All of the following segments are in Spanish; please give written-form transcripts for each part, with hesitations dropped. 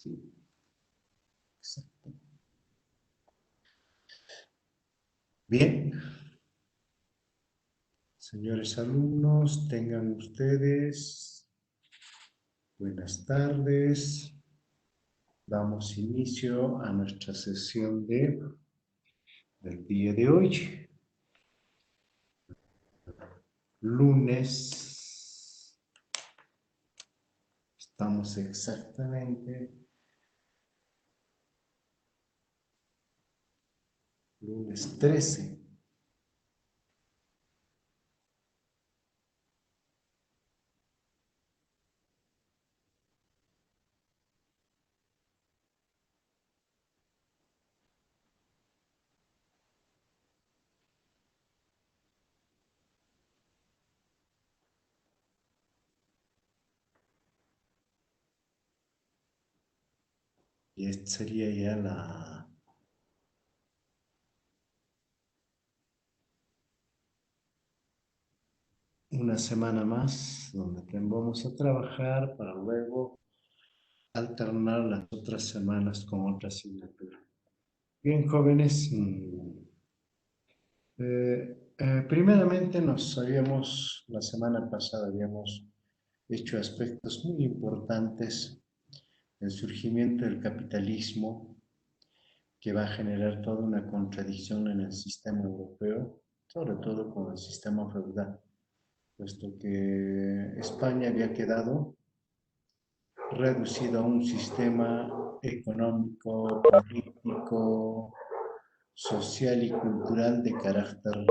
Sí, exacto. Bien, señores alumnos, tengan ustedes buenas tardes. Damos inicio a nuestra sesión del día de hoy, lunes. Estamos exactamente lunes 13. Y esta sería ya una semana más donde vamos a trabajar para luego alternar las otras semanas con otra asignatura. Bien, jóvenes, primeramente la semana pasada habíamos hecho aspectos muy importantes del surgimiento del capitalismo, que va a generar toda una contradicción en el sistema europeo, sobre todo con el sistema feudal, puesto que España había quedado reducido a un sistema económico, político, social y cultural de carácter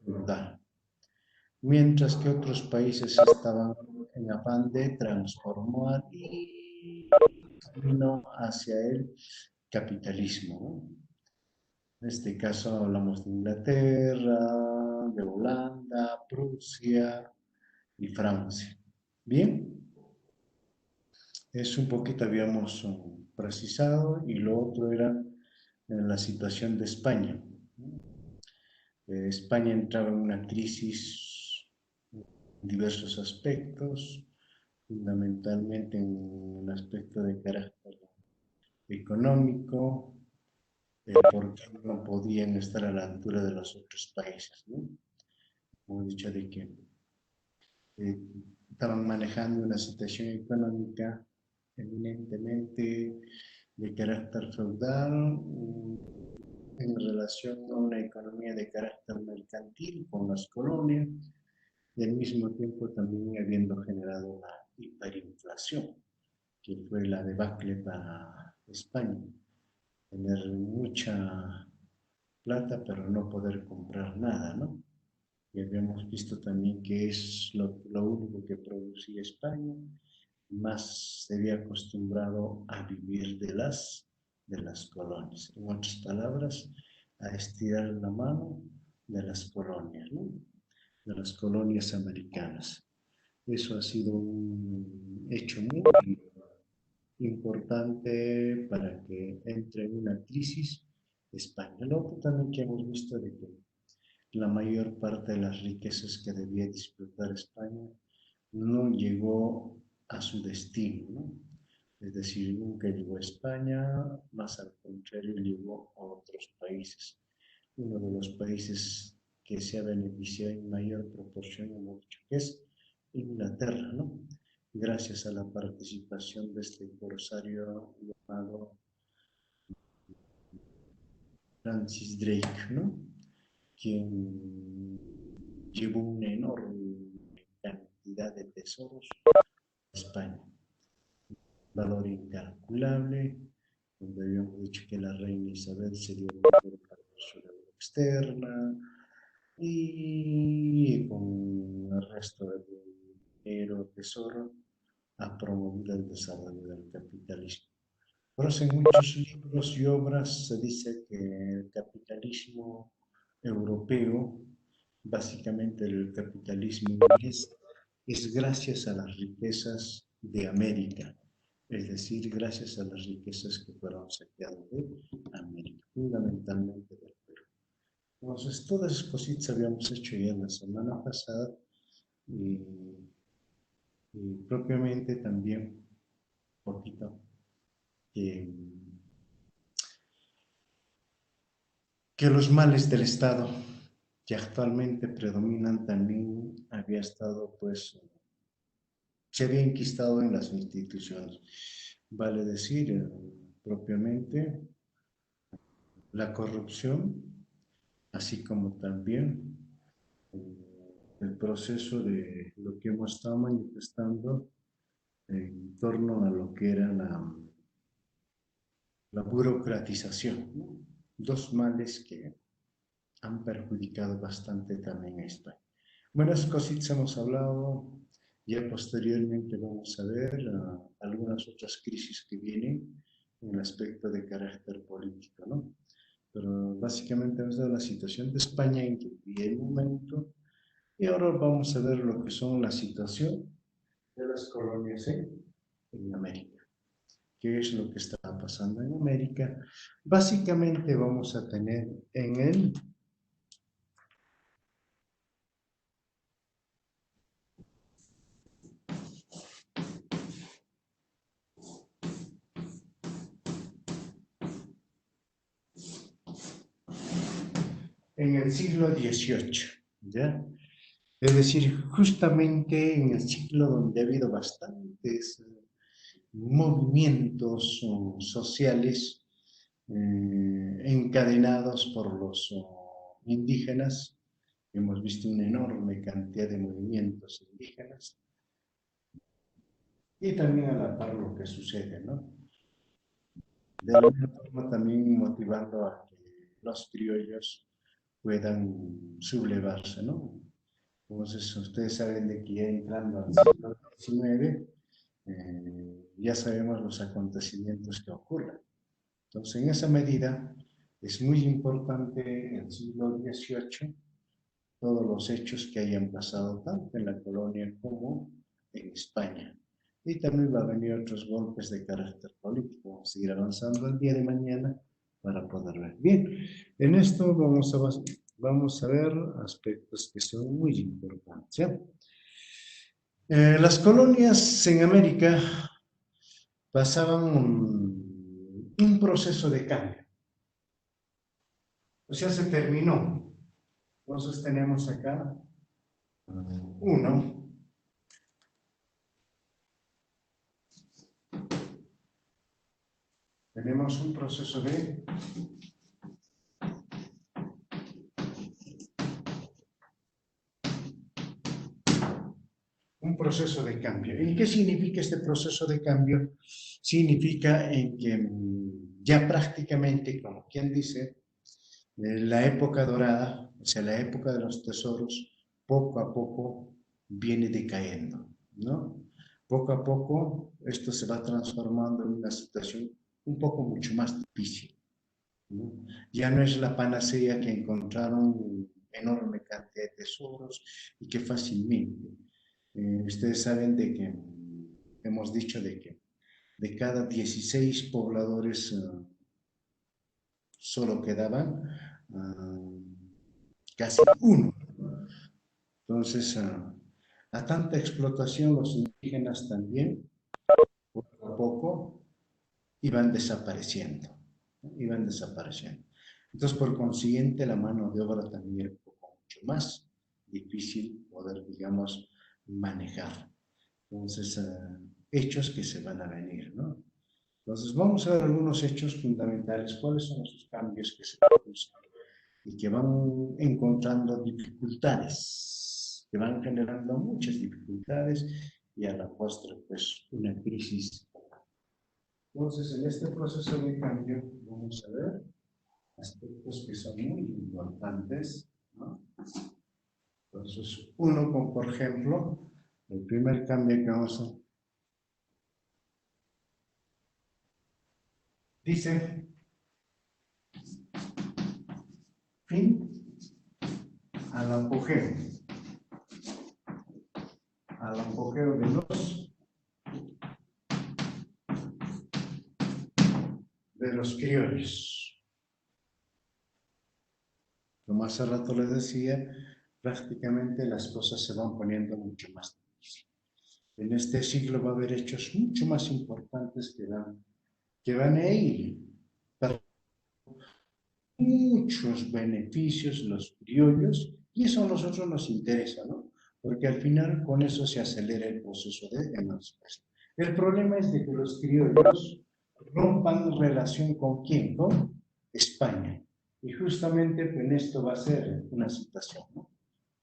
feudal, mientras que otros países estaban en afán de transformar y camino hacia el capitalismo, ¿no? En este caso hablamos de Inglaterra, de Holanda, Prusia y Francia. Bien, es un poquito habíamos precisado, y lo otro era en la situación de España. España entraba en una crisis en diversos aspectos, fundamentalmente en el aspecto de carácter económico, porque no podían estar a la altura de los otros países, ¿no? Como he dicho, de que eh, estaban manejando una situación económica eminentemente de carácter feudal, en relación a una economía de carácter mercantil con las colonias, y al mismo tiempo también habiendo generado una hiperinflación, que fue la debacle para España. Tener mucha plata pero no poder comprar nada, ¿no? Y habíamos visto también que es lo único que producía España, más se había acostumbrado a vivir de las colonias. En otras palabras, a estirar la mano de las colonias, ¿no? De las colonias americanas. Eso ha sido un hecho muy importante para que entre en una crisis España. Lo otro también que hemos visto de que la mayor parte de las riquezas que debía disfrutar España no llegó a su destino, ¿no? Es decir, nunca llegó a España, más al contrario, llegó a otros países. Uno de los países que se ha beneficiado en mayor proporción, hemos dicho, que es Inglaterra, ¿no? Gracias a la participación de este corsario llamado Francis Drake, ¿no? Quien llevó una enorme cantidad de tesoros a España, valor incalculable, donde habíamos dicho que la reina Isabel se dio por su deuda externa, y con el resto del dinero, tesoro, ha promovido el desarrollo del capitalismo. Por eso en muchos libros y obras se dice que el capitalismo europeo, básicamente el capitalismo inglés, es gracias a las riquezas de América, es decir, gracias a las riquezas que fueron saqueadas de América, fundamentalmente del Perú. Entonces, todas esas cositas habíamos hecho ya la semana pasada, y, y propiamente también, poquito, que, que los males del Estado que actualmente predominan también había estado, pues, se había enquistado en las instituciones. Vale decir, propiamente, la corrupción, así como también el proceso de lo que hemos estado manifestando en torno a lo que era la burocratización, ¿no? Dos males que han perjudicado bastante también a España. Buenas cositas hemos hablado, ya posteriormente vamos a ver algunas otras crisis que vienen en el aspecto de carácter político, ¿no? Pero básicamente hemos dado la situación de España en que vive el momento y ahora vamos a ver lo que son la situación de las colonias en América. ¿Qué es lo que está pasando en América? Básicamente vamos a tener en el siglo XVIII, ¿ya? Es decir, justamente en el siglo donde ha habido bastantes movimientos sociales encadenados por los indígenas. Hemos visto una enorme cantidad de movimientos indígenas y también a la par lo que sucede, ¿no? De alguna forma también motivando a que los criollos puedan sublevarse, ¿no? Entonces, ustedes saben de que ya entrando al siglo XIX, ya sabemos los acontecimientos que ocurren. Entonces, en esa medida, es muy importante en el siglo XVIII todos los hechos que hayan pasado tanto en la colonia como en España. Y también va a venir otros golpes de carácter político. Vamos a seguir avanzando el día de mañana para poder ver. Bien, en esto vamos a ver aspectos que son muy importantes. ¿Sí? Las colonias en América pasaban un proceso de cambio. O sea, se terminó. Entonces tenemos acá uno, tenemos un proceso de cambio. ¿Y qué significa este proceso de cambio? Significa en que ya prácticamente, como quien dice, la época dorada, o sea, la época de los tesoros, poco a poco viene decayendo, ¿no? Poco a poco esto se va transformando en una situación un poco mucho más difícil, ¿no? Ya no es la panacea que encontraron enorme cantidad de tesoros y que fácilmente. Ustedes saben de que hemos dicho de que de cada 16 pobladores solo quedaban casi uno. Entonces, a tanta explotación, los indígenas también, poco a poco, iban desapareciendo. ¿No? Iban desapareciendo. Entonces, por consiguiente, la mano de obra también es un poco mucho más difícil poder, digamos, manejar. Entonces, hechos que se van a venir, ¿no? Entonces, vamos a ver algunos hechos fundamentales. ¿Cuáles son esos cambios que se producen y que van encontrando dificultades, que van generando muchas dificultades y a la postre, pues, una crisis? Entonces, en este proceso de cambio, vamos a ver aspectos que son muy importantes, ¿no? Entonces, uno, como por ejemplo, el primer cambio que vamos a... Dice, fin al apogeo de los criollos. Como hace rato les decía, prácticamente las cosas se van poniendo mucho más difíciles. En este siglo va a haber hechos mucho más importantes que dan que van a ir para muchos beneficios los criollos y eso a nosotros nos interesa, ¿no? Porque al final con eso se acelera el proceso de emancipación. El problema es de que los criollos rompan relación con quién, con España. Y justamente en esto va a ser una situación, ¿no?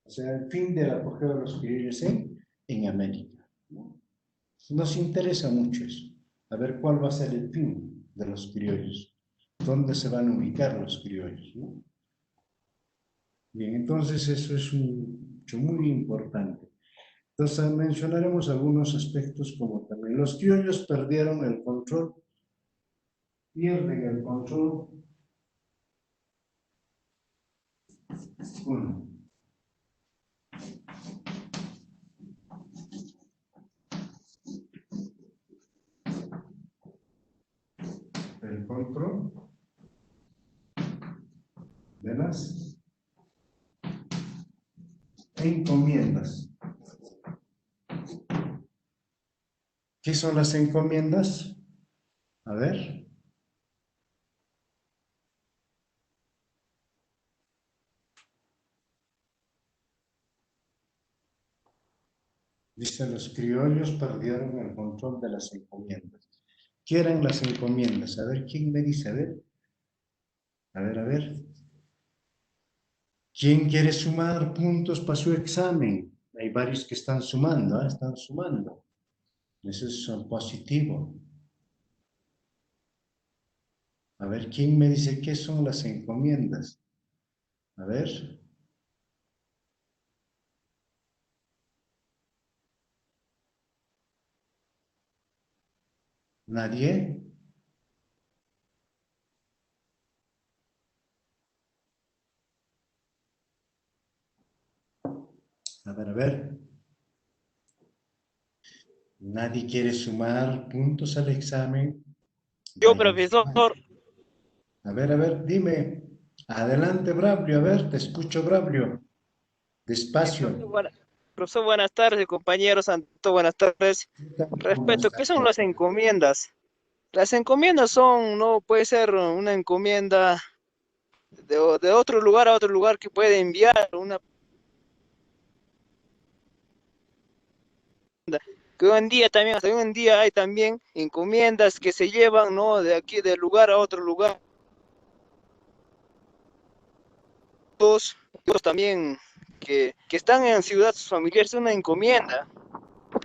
O sea, el fin del apogeo de los criollos en América, ¿no? Nos interesa mucho eso, a ver cuál va a ser el fin de los criollos, dónde se van a ubicar los criollos, ¿no? Bien, entonces eso es un hecho muy importante. Entonces mencionaremos algunos aspectos como también los criollos perdieron el control, pierden el control, uno, el control de las encomiendas. ¿Qué son las encomiendas? A ver. Dice, los criollos perdieron el control de las encomiendas. ¿Qué eran las encomiendas? A ver, ¿quién me dice? A ver, a ver, a ver. ¿Quién quiere sumar puntos para su examen? Hay varios que están sumando, ¿eh? Están sumando. Eso es positivo. A ver, ¿quién me dice qué son las encomiendas? A ver. ¿Nadie? A ver, a ver. ¿Nadie quiere sumar puntos al examen? Yo, Vayan profesor, sumando. A ver, dime. Adelante, Braulio. A ver, te escucho, Braulio. profesor, Despacio. profesor, buenas tardes, compañeros, Santo, buenas tardes. ¿Cómo Respeto, ¿qué estás? son las encomiendas? Las encomiendas son, no puede ser una encomienda de otro lugar a otro lugar que puede enviar una que hoy en día también, hasta hoy en día hay también encomiendas que se llevan, ¿no? De aquí, del lugar a otro lugar. Otros también que están en ciudades familiares, es una encomienda.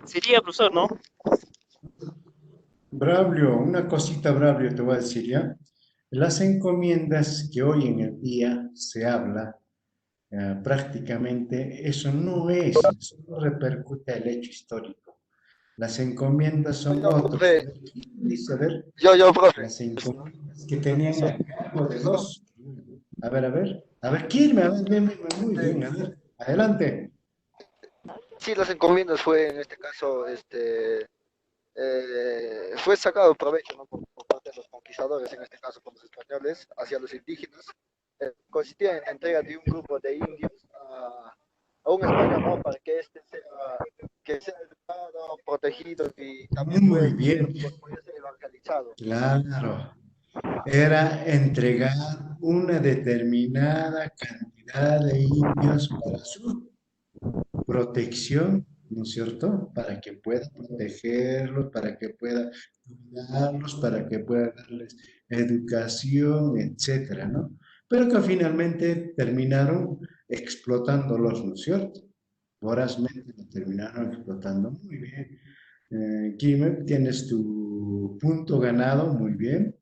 Sería, profesor, ¿no? Braulio, una cosita, Braulio, te voy a decir ya. Las encomiendas que hoy en el día se habla, prácticamente eso no repercute al hecho histórico. Las encomiendas son Yo, otros. A profe, ver, ¿quién dice? A ver, profe. las encomiendas que tenían So- a cargo de los. A ver, ¿quién me? A ver, muy este, bien, a ver, adelante. sí, las encomiendas fue en este caso, fue sacado provecho, ¿no? Por parte de los conquistadores, en este caso por los españoles, hacia los indígenas. Consistía en la entrega de un grupo de indios a un español, ¿no? Para que sea educado, protegido y también Muy bien, puede ser evangelizado. claro. Era entregar una determinada cantidad de indios para su protección, ¿no es cierto? Para que pueda protegerlos, para que pueda cuidarlos, para que pueda darles educación, etcétera, ¿no? Pero que finalmente terminaron explotándolos, ¿no es cierto? Vorazmente lo terminaron explotando. Muy bien. Kim, tienes tu punto ganado, muy bien.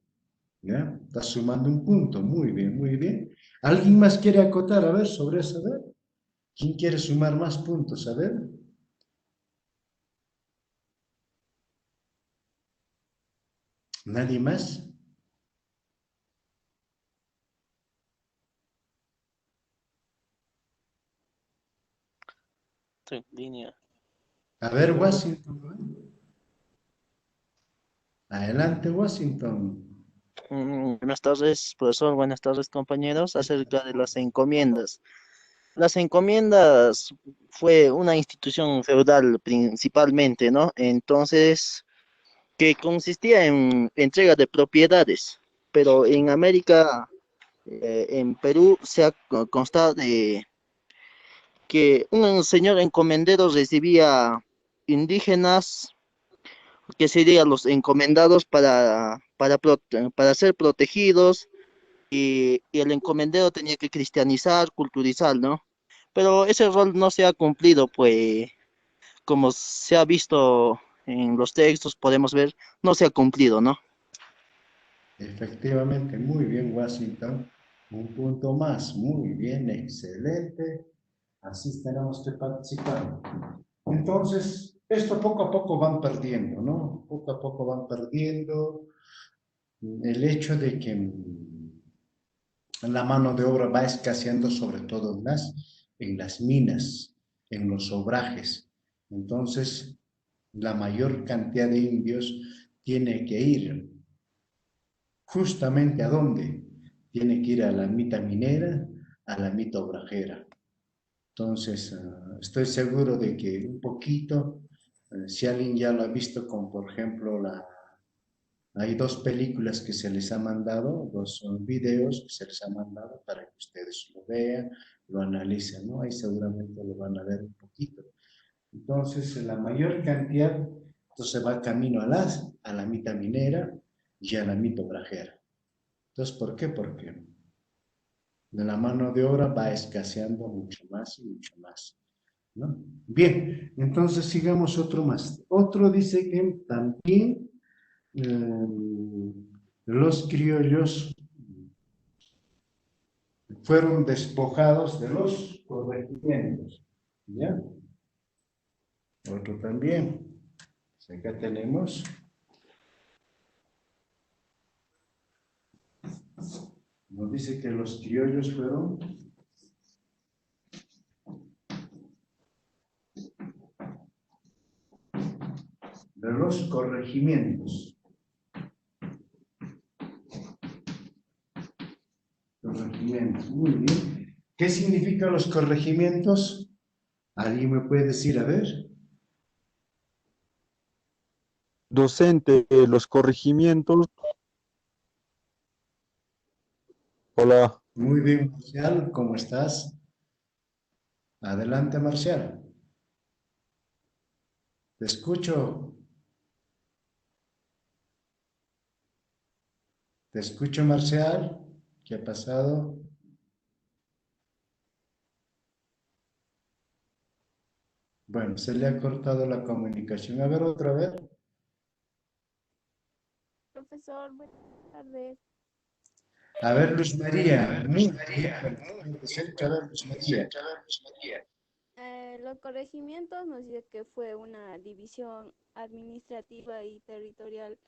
¿Ya? Estás sumando un punto, muy bien, muy bien. ¿Alguien más quiere acotar, a ver, sobre eso? A ver, ¿quién quiere sumar más puntos? A ver, ¿nadie más? Línea. A ver, Washington. Adelante, Washington. Buenas tardes, profesor. Buenas tardes, compañeros. Acerca de las encomiendas. Las encomiendas fue una institución feudal principalmente, ¿no? Entonces, que consistía en entrega de propiedades, pero en América, en Perú, se ha constado de que un señor encomendero recibía indígenas que serían los encomendados para ser protegidos y el encomendero tenía que cristianizar, culturizar, ¿no? Pero ese rol no se ha cumplido, pues como se ha visto en los textos, podemos ver, no se ha cumplido, ¿no? Efectivamente, muy bien, Washington. Un punto más, muy bien, excelente. Así tenemos que participar. Entonces, esto poco a poco van perdiendo, ¿no? Poco a poco van perdiendo el hecho de que la mano de obra va escaseando sobre todo en las minas, en los obrajes. Entonces, la mayor cantidad de indios tiene que ir justamente a dónde? Tiene que ir a la mita minera, a la mita obrajera. Entonces, estoy seguro de que un poquito, si alguien ya lo ha visto, como por ejemplo hay dos películas que se les ha mandado, dos videos que se les ha mandado para que ustedes lo vean, lo analicen, ¿no? Ahí seguramente lo van a ver un poquito. Entonces, la mayor cantidad, entonces va camino a la mitad minera y a la mitad obrajera. Entonces, ¿por qué? Porque la mano de obra va escaseando mucho más y mucho más, ¿no? Bien, entonces sigamos otro más. Otro dice que también los criollos fueron despojados de los corregimientos. ¿Ya? Otro también. Acá tenemos. Nos dice que los criollos fueron de los corregimientos. Corregimientos, muy bien. ¿Qué significan los corregimientos? ¿Alguien me puede decir, a ver? Docente, los corregimientos. Hola. Muy bien, Marcial, ¿cómo estás? Adelante, Marcial. Te escucho. Te escucho, Marcial. ¿Qué ha pasado? Bueno, se le ha cortado la comunicación. A ver, otra vez. Profesor, buenas tardes. A ver, Luz María. Muy bien. A ver, Luz María. Los corregimientos nos dice que fue una división administrativa y territorial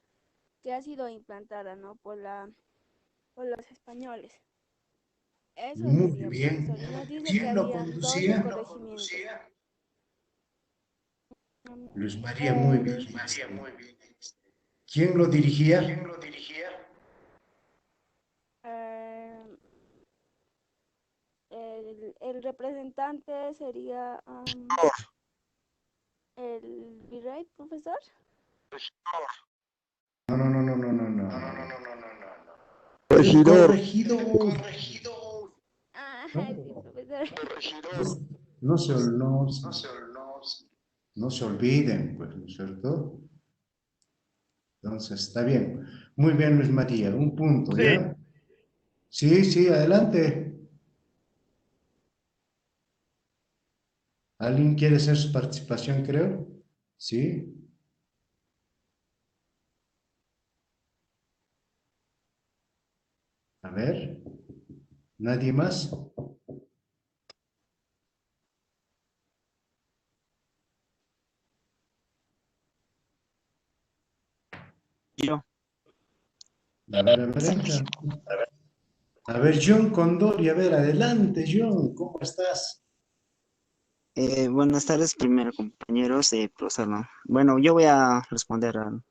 que ha sido implantada, ¿no? Por los españoles. Eso Muy sería, bien. profesor. Y nos dice que ¿Quién lo habían 12 conducía? corregimientos. Luz María, muy bien. El, ¿Quién lo dirigía? eh, el representante sería el virrey, profesor. No, no, no, no, no, no, no. El Regidor. corregidor. Ah, sí, No, profesor. no se, no, no se olviden, pues, ¿no es cierto? Entonces, está bien. Muy bien, Luis María. Un punto, Sí. ¿ya? Sí, sí, adelante. ¿Alguien quiere hacer su participación, creo? Sí. A ver. ¿Nadie más? Yo. A ver, entra. A ver, John Condori, a ver, adelante, John, ¿cómo estás? Buenas tardes, primero compañeros, profesor, ¿no? Bueno, yo voy a responder a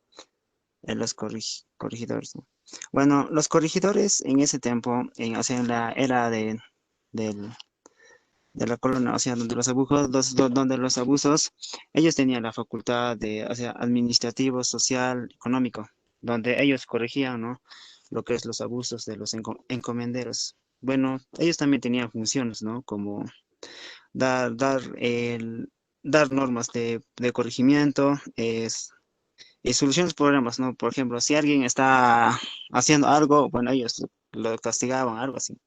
los corregidores, ¿no? Bueno, los corregidores en ese tiempo, o sea, en la era del de la colonia, o sea, donde los abusos, donde los abusos, ellos tenían la facultad de, o sea, administrativo, social, económico, donde ellos corregían, ¿no? Lo que es los abusos de los encomenderos. Bueno, ellos también tenían funciones, ¿no? Como dar, dar, dar normas de corregimiento, y soluciones problemas, ¿no? Por ejemplo, si alguien está haciendo algo, bueno, ellos lo castigaban, algo así.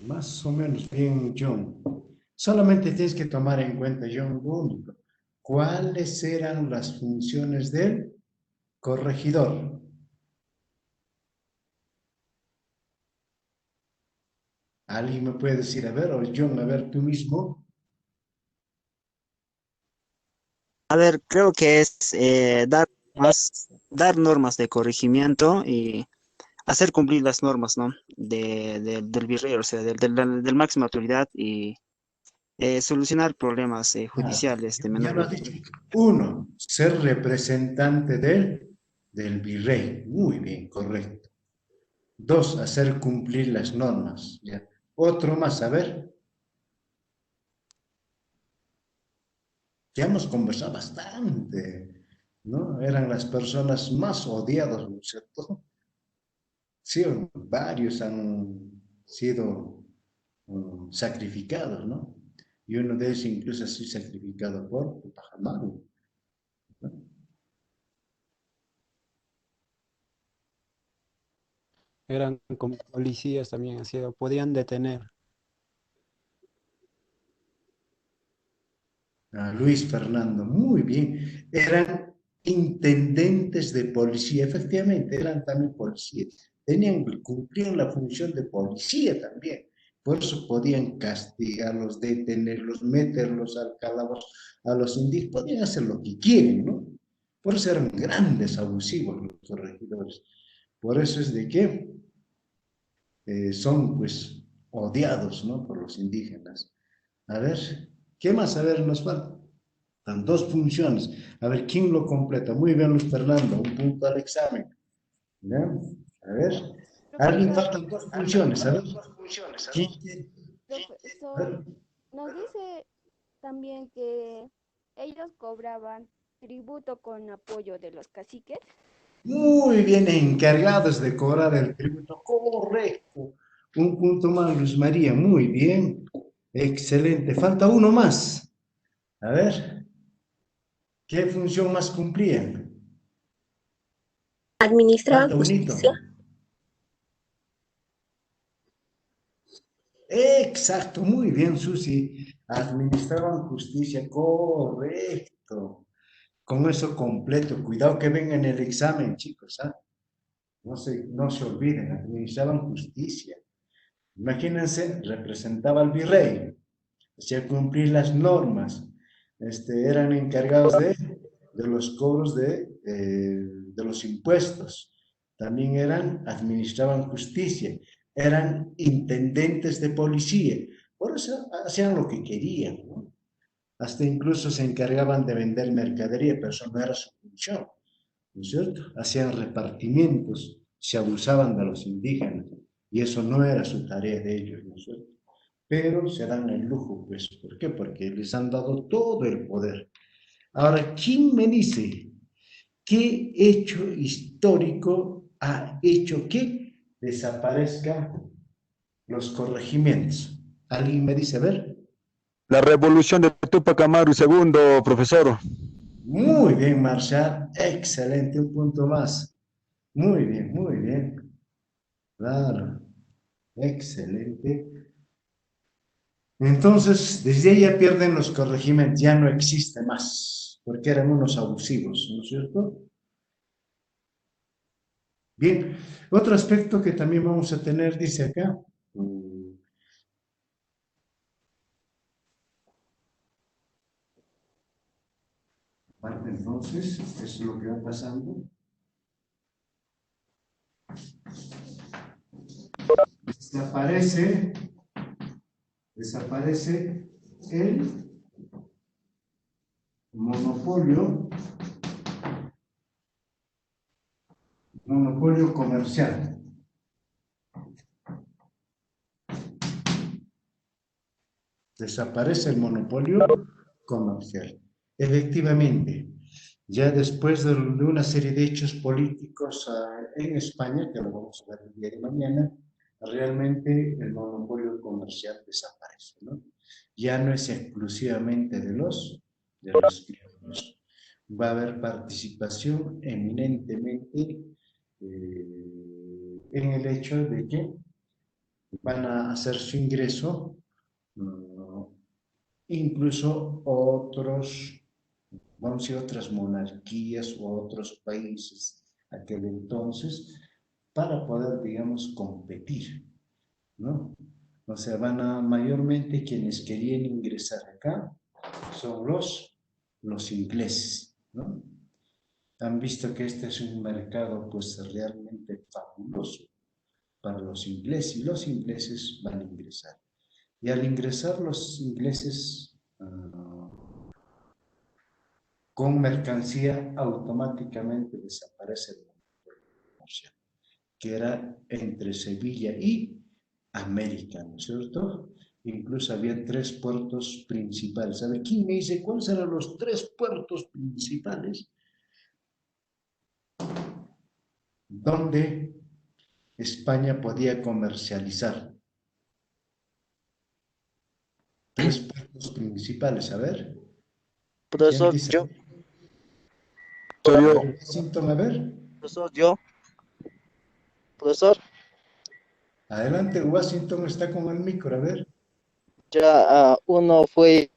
Más o menos bien, John. Solamente tienes que tomar en cuenta, John, lo único. ¿Cuáles eran las funciones del corregidor? ¿Alguien me puede decir, a ver, o John, a ver tú mismo? A ver, creo que es dar normas de corregimiento y hacer cumplir las normas, ¿no? Del virrey, o sea, del máxima autoridad y solucionar problemas Ya, judiciales de ya menor. lo has dicho. Uno, ser representante del virrey. Muy bien, correcto. Dos, hacer cumplir las normas. Ya. Otro más, a ver. Ya hemos conversado bastante, ¿no? Eran las personas más odiadas, ¿no es cierto? Sí, varios han sido sacrificados, ¿no? Y uno de ellos incluso ha sido sacrificado por Tupac Amaru, ¿no? Eran como policías también, así, podían detener. A Luis Fernando, muy bien. Eran intendentes de policía, efectivamente, eran también policías. Cumplían la función de policía también. Por eso podían castigarlos, detenerlos, meterlos al calabozo a los indígenas, podían hacer lo que quieren, ¿no? Por eso eran grandes abusivos los corregidores. Por eso es de que son pues odiados, ¿no? Por los indígenas. A ver, ¿qué más? A ver, nos falta. Están dos funciones. A ver, ¿quién lo completa? Muy bien, Luis Fernando, un punto al examen. ¿Ya? A ver, alguien Profesor, faltan dos funciones. A ver, ¿quién A profesor, ver. nos dice también que ellos cobraban tributo con apoyo de los caciques. Muy bien, encargados de cobrar el tributo. Correcto. Un punto más, Luz María. Muy bien. Excelente. Falta uno más. A ver, ¿qué función más cumplían? Administraban Falta un hito. justicia. Exacto, muy bien, Susi. Administraban justicia, correcto. Con eso completo. Cuidado que venga en el examen, chicos, ¿ah? No se olviden, administraban justicia. Imagínense, representaba al virrey, hacía cumplir las normas, eran encargados de los cobros de los impuestos, también administraban justicia, eran intendentes de policía, por eso hacían lo que querían, ¿no? Hasta incluso se encargaban de vender mercadería, pero eso no era su función, ¿no es cierto? Hacían repartimientos, se abusaban de los indígenas, y eso no era su tarea de ellos, ¿no es cierto? Pero se dan el lujo, pues, ¿por qué? Porque les han dado todo el poder. Ahora, ¿quién me dice qué hecho histórico ha hecho que desaparezcan los corregimientos? ¿Alguien me dice, a ver? La revolución de Tupac Amaru II, profesor. Muy bien, Marshall, excelente, un punto más. Muy bien, claro, excelente. Entonces, desde ahí ya pierden los corregimientos, ya no existe más, porque eran unos abusivos, ¿no es cierto? Bien, otro aspecto que también vamos a tener, dice acá, aparte entonces, eso es lo que va pasando. Desaparece el monopolio comercial. desaparece el monopolio comercial. Efectivamente, ya después de una serie de hechos políticos en España, que lo vamos a ver el día de mañana, realmente el monopolio comercial desaparece, ¿no? Ya no es exclusivamente de los criollos. Va a haber participación eminentemente en el hecho de que van a hacer su ingreso incluso otros, vamos a decir, otras monarquías o otros países aquel entonces para poder, digamos, competir, ¿no? O sea, mayormente quienes querían ingresar acá son los ingleses, ¿no? Han visto que este es un mercado pues realmente fabuloso para los ingleses y los ingleses van a ingresar. Y al ingresar los ingleses con mercancía automáticamente desaparece el monopolio comercial, que era entre Sevilla y América, ¿no es cierto? Incluso había 3 puertos principales. ¿Sabe quién me dice cuáles eran los 3 puertos principales donde España podía comercializar? 3 puertos principales, a ver. ¿Quién Profesor, dice? yo, Soy yo. Washington, a ver. profesor, yo, profesor, Adelante, Washington está con el micro, a ver. ya uno fue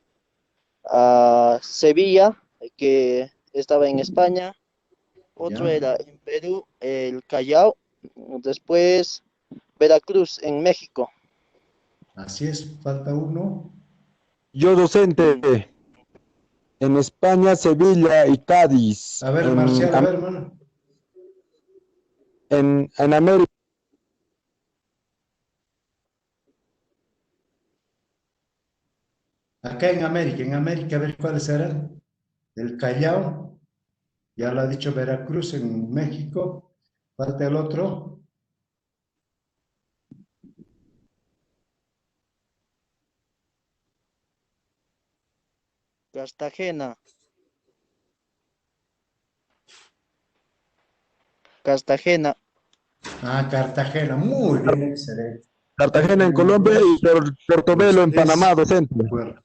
a Sevilla, que estaba en España, otro Ya, era en Perú, el Callao, después Veracruz en México. así es, falta uno. Yo docente Mm, en España, Sevilla y Cádiz. A ver, Marcial, a ver, hermano. En América, Acá en América, a ver cuáles eran. El Callao, ya lo ha dicho Veracruz en México. Falta el otro. Cartagena, Cartagena, Cartagena, muy bien, excelente. Cartagena en Cartagena, Colombia y los Portobelo en Panamá, 3 docente. puertos.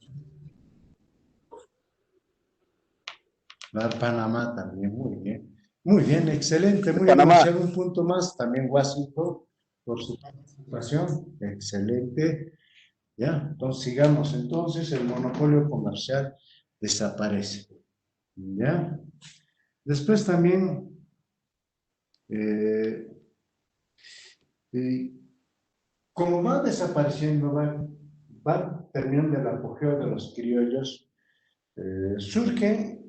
Panamá también, muy bien. Muy bien, excelente, muy bien, Panamá. Marcial, un punto más. También Washington, por su participación. Excelente. Ya, entonces sigamos. Entonces, el monopolio comercial desaparece. ¿Ya? Después también, eh, como va desapareciendo, va terminando el apogeo de los criollos, surgen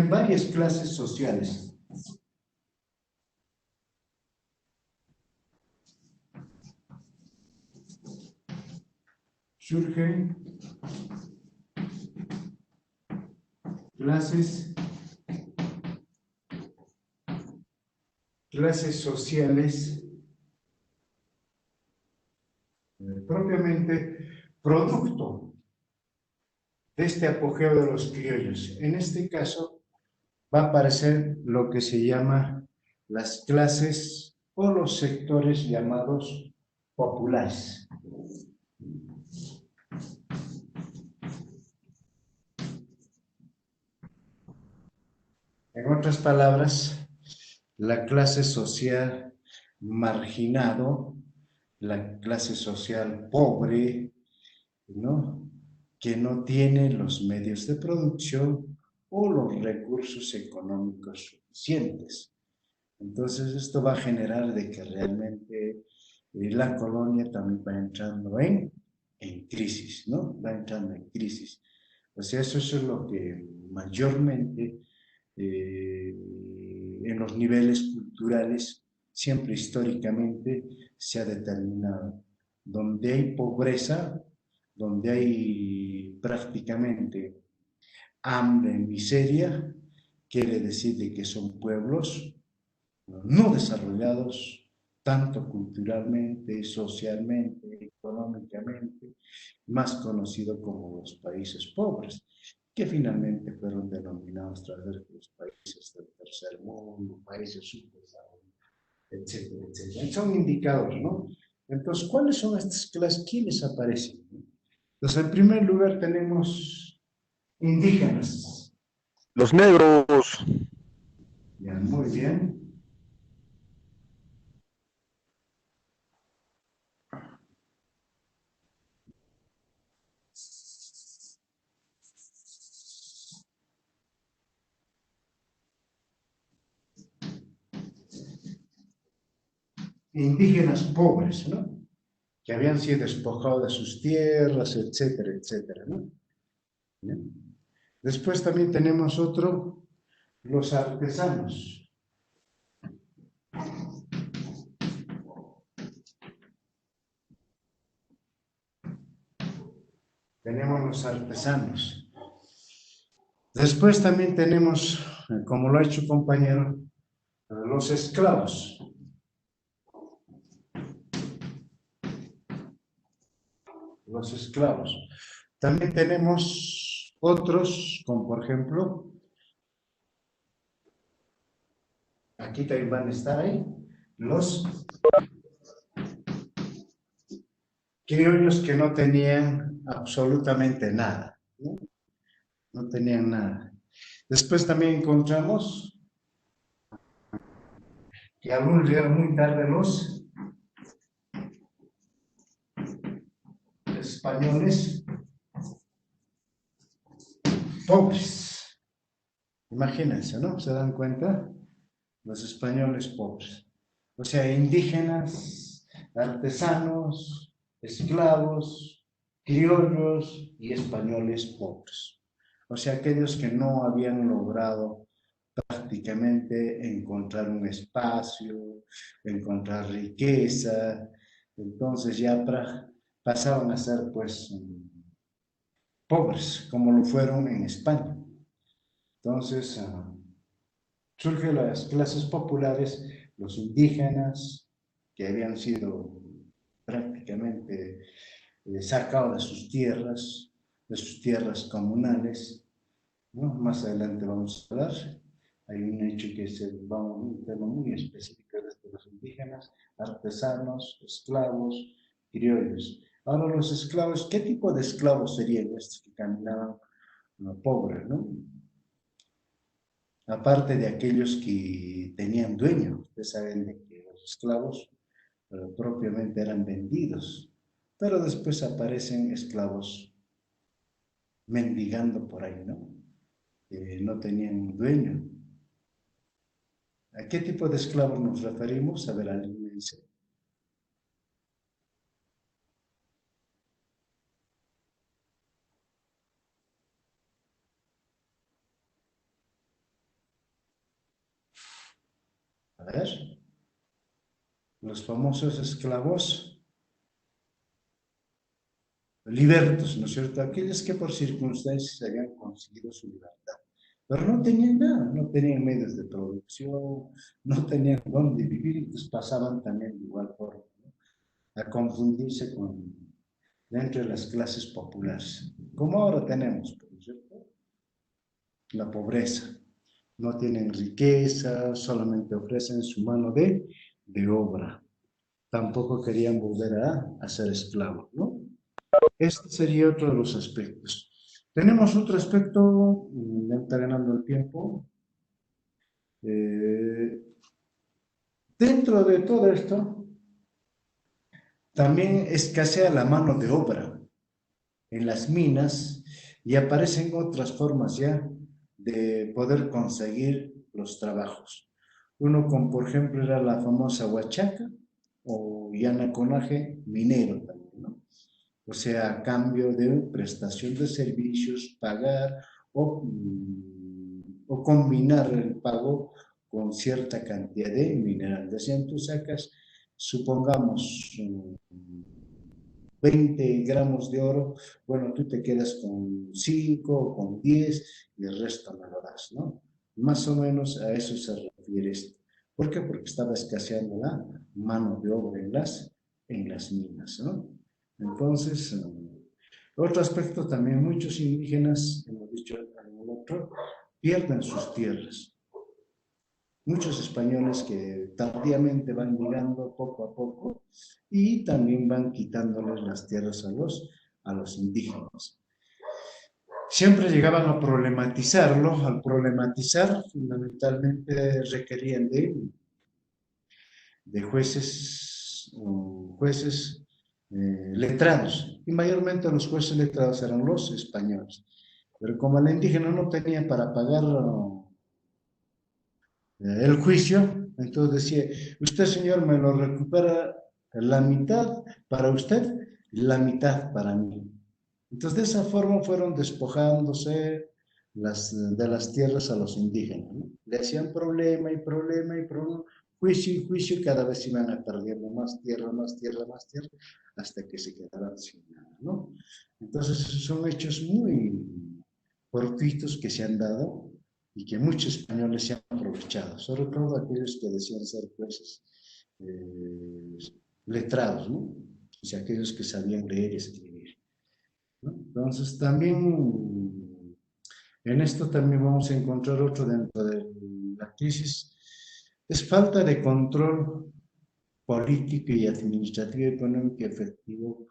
varias clases sociales. Surgen clases sociales propiamente producto de este apogeo de los criollos. En este caso va a aparecer lo que se llama las clases o los sectores llamados populares. En otras palabras, la clase social marginado, la clase social pobre, ¿no? Que no tiene los medios de producción o los recursos económicos suficientes. Entonces, esto va a generar de que realmente la colonia también va entrando en crisis, ¿no? Va entrando en crisis. O sea, eso es lo que mayormente en los niveles culturales, siempre históricamente se ha determinado. Donde hay pobreza, donde hay prácticamente hambre, miseria, quiere decir de que son pueblos no desarrollados, tanto culturalmente, socialmente, económicamente, más conocido como los países pobres, que finalmente fueron denominados tras los países del tercer mundo, países subdesarrollados, etcétera, etcétera. Son indicadores, ¿no? Entonces, ¿cuáles son estas clases? ¿Quiénes aparecen? Entonces, en primer lugar tenemos indígenas. Los negros. Ya, muy bien. Indígenas pobres, ¿no? Que habían sido despojados de sus tierras, etcétera, etcétera, ¿no? ¿Bien? Después también tenemos otro, los artesanos. Tenemos los artesanos. Después también tenemos, como lo ha hecho compañero, los esclavos. Los esclavos. También tenemos otros, como por ejemplo, aquí también van a estar ahí, los criollos que no tenían absolutamente nada, ¿no? No tenían nada. Después también encontramos que algunos llegaron muy tarde los españoles pobres. Imagínense, ¿no? ¿Se dan cuenta? Los españoles pobres. O sea, indígenas, artesanos, esclavos, criollos y españoles pobres. O sea, aquellos que no habían logrado prácticamente encontrar un espacio, encontrar riqueza, entonces ya pasaban a ser pues pobres, como lo fueron en España. Entonces surgen las clases populares, los indígenas, que habían sido prácticamente sacados de sus tierras comunales, ¿no? Más adelante vamos a hablar. Hay un hecho que es un tema muy específico de los indígenas, artesanos, esclavos, criollos. Ahora los esclavos, ¿qué tipo de esclavos serían estos que caminaban pobres, ¿no? Aparte de aquellos que tenían dueño, ustedes saben de que los esclavos propiamente eran vendidos, pero después aparecen esclavos mendigando por ahí, ¿no? No tenían dueño. ¿A qué tipo de esclavos nos referimos? A ver, alguien me dice. A ver, los famosos esclavos libertos, ¿no es cierto? Aquellos que por circunstancias habían conseguido su libertad, pero no tenían nada, no tenían medios de producción, no tenían dónde vivir, y pues pasaban también de igual forma, ¿no? A confundirse dentro de las clases populares, como ahora tenemos, ¿no es cierto? La pobreza. No tienen riqueza, solamente ofrecen su mano de obra. Tampoco querían volver a ser esclavos, ¿no? Este sería otro de los aspectos. Tenemos otro aspecto, entrenando el tiempo. Dentro de todo esto, también escasea la mano de obra en las minas y aparecen otras formas ya de poder conseguir los trabajos. Uno, como por ejemplo, era la famosa huachaca o yanaconaje minero también, ¿no? O sea, a cambio de prestación de servicios, pagar o combinar el pago con cierta cantidad de mineral. Decían, tú sacas, supongamos, 20 gramos de oro, bueno, tú te quedas con 5 o con 10 y el resto me lo das, ¿no? Más o menos a eso se refiere esto. ¿Por qué? Porque estaba escaseando la mano de obra en las minas, ¿no? Entonces, otro aspecto también, muchos indígenas, hemos dicho en el otro, pierden sus tierras. Muchos españoles que tardíamente van llegando poco a poco y también van quitándoles las tierras a los indígenas. Siempre llegaban a problematizarlo, al problematizar fundamentalmente requerían de jueces letrados, y mayormente los jueces letrados eran los españoles. Pero como el indígena no tenía para pagar el juicio, entonces decía, usted señor me lo recupera la mitad para usted, la mitad para mí. Entonces de esa forma fueron despojándose de las tierras a los indígenas, ¿no? Le hacían problema y problema y problema, juicio y juicio, y cada vez iban a perdiendo más tierra, más tierra, más tierra, hasta que se quedaran sin nada, ¿no? Entonces esos son hechos muy fortuitos que se han dado y que muchos españoles se han aprovechado, sobre todo aquellos que decían ser jueces letrados, ¿no? O sea, aquellos que sabían leer y escribir, ¿no? Entonces también en esto también vamos a encontrar otro dentro de la crisis, es falta de control político y administrativo, económico y efectivo,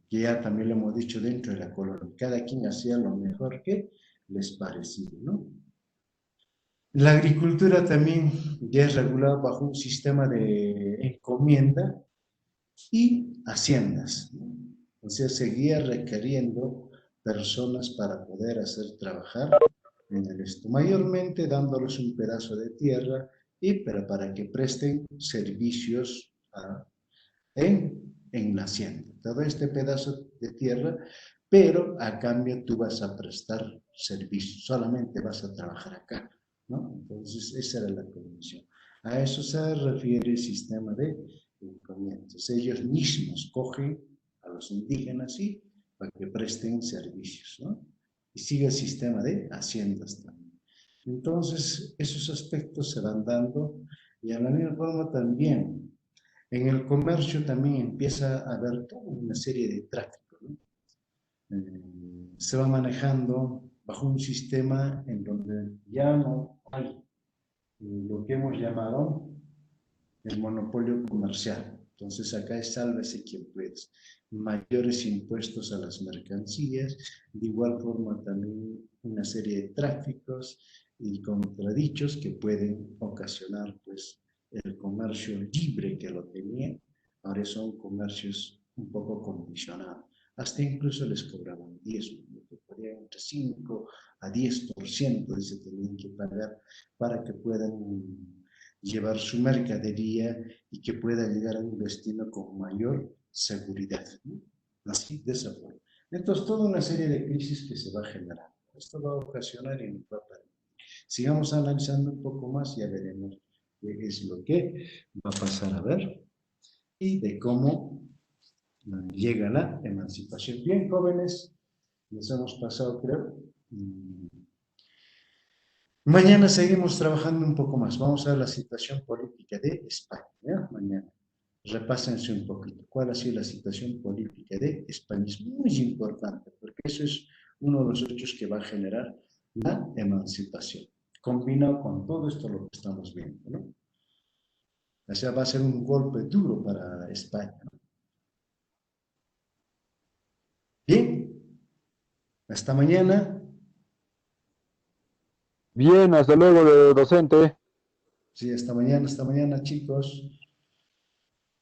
que ya también lo hemos dicho dentro de la colonia. Cada quien hacía lo mejor que les parecía, ¿no? La agricultura también ya es regulada bajo un sistema de encomienda y haciendas, ¿no? O sea, seguía requiriendo personas para poder hacer trabajar en el esto, mayormente dándoles un pedazo de tierra y para que presten servicios en la hacienda. Todo este pedazo de tierra, pero a cambio tú vas a prestar servicios, solamente vas a trabajar acá, ¿no? Entonces, esa era la condición. A eso se refiere el sistema de encomiendas. Ellos mismos cogen a los indígenas y para que presten servicios, ¿no? Y sigue el sistema de haciendas también. Entonces, esos aspectos se van dando y a la misma forma también en el comercio también empieza a haber toda una serie de tráfico, ¿no? Se va manejando bajo un sistema en donde ya no hay lo que hemos llamado el monopolio comercial. Entonces acá es sálvese quien puede. Mayores impuestos a las mercancías, de igual forma también una serie de tráficos y contradichos que pueden ocasionar pues el comercio libre que lo tenía, ahora son comercios un poco condicionados. Hasta incluso les cobraban 10, que podían entre 5 a 10% se tenían que pagar para que puedan llevar su mercadería y que pueda llegar a un destino con mayor seguridad, ¿no? Así, de esa forma. Entonces, toda una serie de crisis que se va a generar. Esto va a ocasionar y nos va a permitir. Sigamos analizando un poco más y ya veremos qué es lo que va a pasar a ver y de cómo llega la emancipación. Bien, jóvenes, les hemos pasado, creo. Mañana seguimos trabajando un poco más. Vamos a ver la situación política de España, ¿ya? Mañana. Repásense un poquito. ¿Cuál ha sido la situación política de España? Es muy importante porque eso es uno de los hechos que va a generar la emancipación. Combinado con todo esto lo que estamos viendo, ¿no? O sea, va a ser un golpe duro para España, ¿no? Bien, hasta mañana. Bien, hasta luego, docente. Sí, hasta mañana, chicos.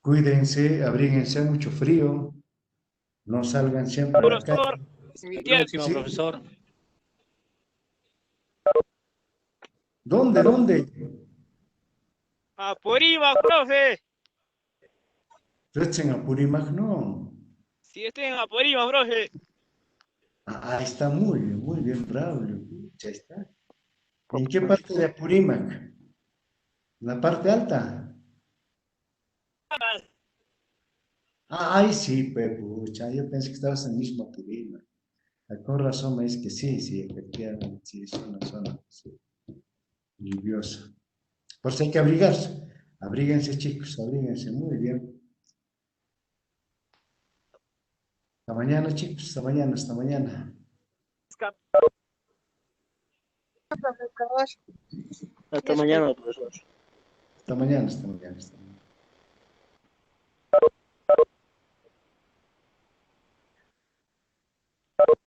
Cuídense, abríguense, mucho frío. No salgan siempre a la calle. Profesor, es mi último, Sí. profesor. ¿Dónde? Apurímac, profe. Recién Apurímac, no. Sí, estoy en Apurímac, profe. Ahí está muy bien, Braulio. Ya está. ¿En qué parte de Apurímac? ¿En la parte alta? Ay, sí, pucha, yo pensé que estabas en el mismo Apurímac. Con razón me dice que sí, efectivamente, sí, es una zona lluviosa. Por eso hay que abrigarse. Abríguense, chicos, abríguense muy bien. Hasta mañana, chicos, hasta mañana, hasta mañana. Hasta mañana, profesor. Hasta mañana, hasta mañana, hasta mañana.